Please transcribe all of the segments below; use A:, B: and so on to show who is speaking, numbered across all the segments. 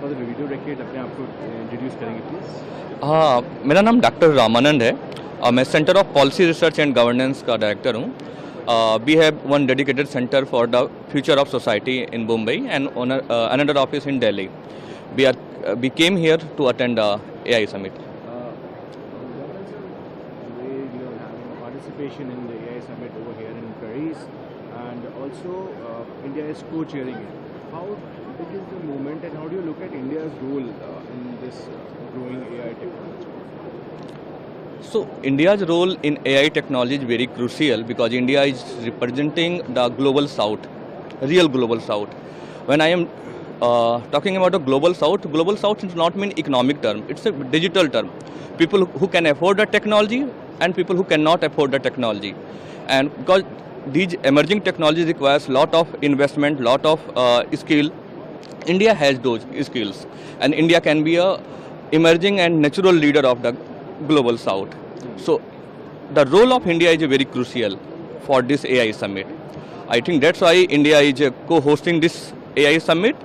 A: For the video racket अपने आप को इंट्रोड्यूस करेंगे प्लीज।
B: हाँ, मेरा नाम डॉक्टर रामानंद है। मैं centre of policy research and governance का डायरेक्टर हूँ। We have one dedicated centre for the future of society in Mumbai and another office in Delhi. We came here to attend AI summit.
A: What is the way you are having participation in the AI summit over here in Paris, and also India is co-chairing it. How big is the movement, and how do you look at India's role in this growing AI technology?
B: So India's role in AI technology is very crucial because India is representing the global south, real global south. When I am talking about the global south does not mean economic term, it's a digital term. People who can afford the technology and people who cannot afford the technology. And because these emerging technologies requires lot of investment, lot of skill, India has those skills, and India can be a emerging and natural leader of the global south. So the role of India is very crucial for this AI summit. I think that's why India is co-hosting this AI summit.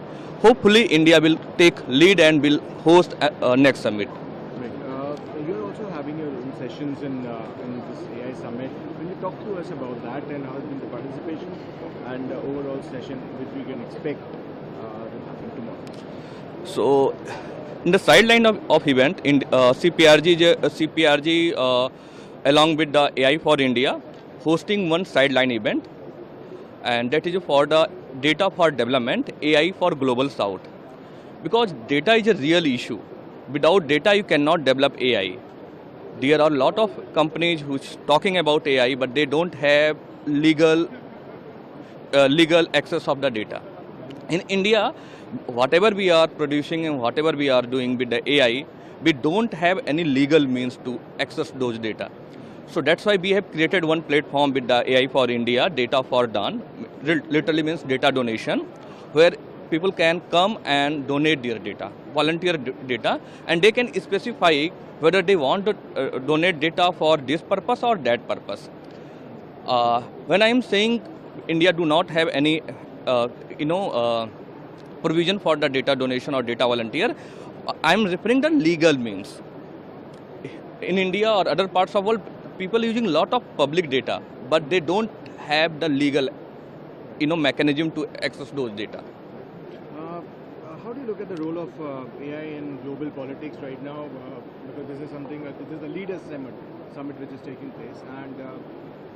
B: Hopefully India will take lead and will host next summit.
A: Right. You're also having your own sessions in this AI summit. Will you talk to us about that and how has been the participation and overall session which we can expect will happen tomorrow?
B: So in the sideline of event, in CPRG along with the AI for India hosting one sideline event, and that is for the data for development, AI for global south. Because data is a real issue. Without data you cannot develop AI. There are a lot of companies who's talking about AI, but they don't have legal access of the data. In India, whatever we are producing and whatever we are doing with the AI, we don't have any legal means to access those data. So that's why we have created one platform with the AI for India, Data for Done, literally means data donation, where people can come and donate their data, volunteer data, and they can specify whether they want to donate data for this purpose or that purpose. When I am saying India do not have any, provision for the data donation or data volunteer, I am referring to legal means. In India or other parts of the world, people using lot of public data, but they don't have the legal, mechanism to access those data.
A: How do you look at the role of AI in global politics right now? Because this is something, this is the leaders summit which is taking place, and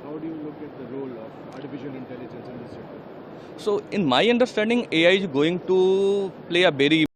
A: how do you look at the role of artificial intelligence in this sector?
B: So in my understanding, AI is going to play a very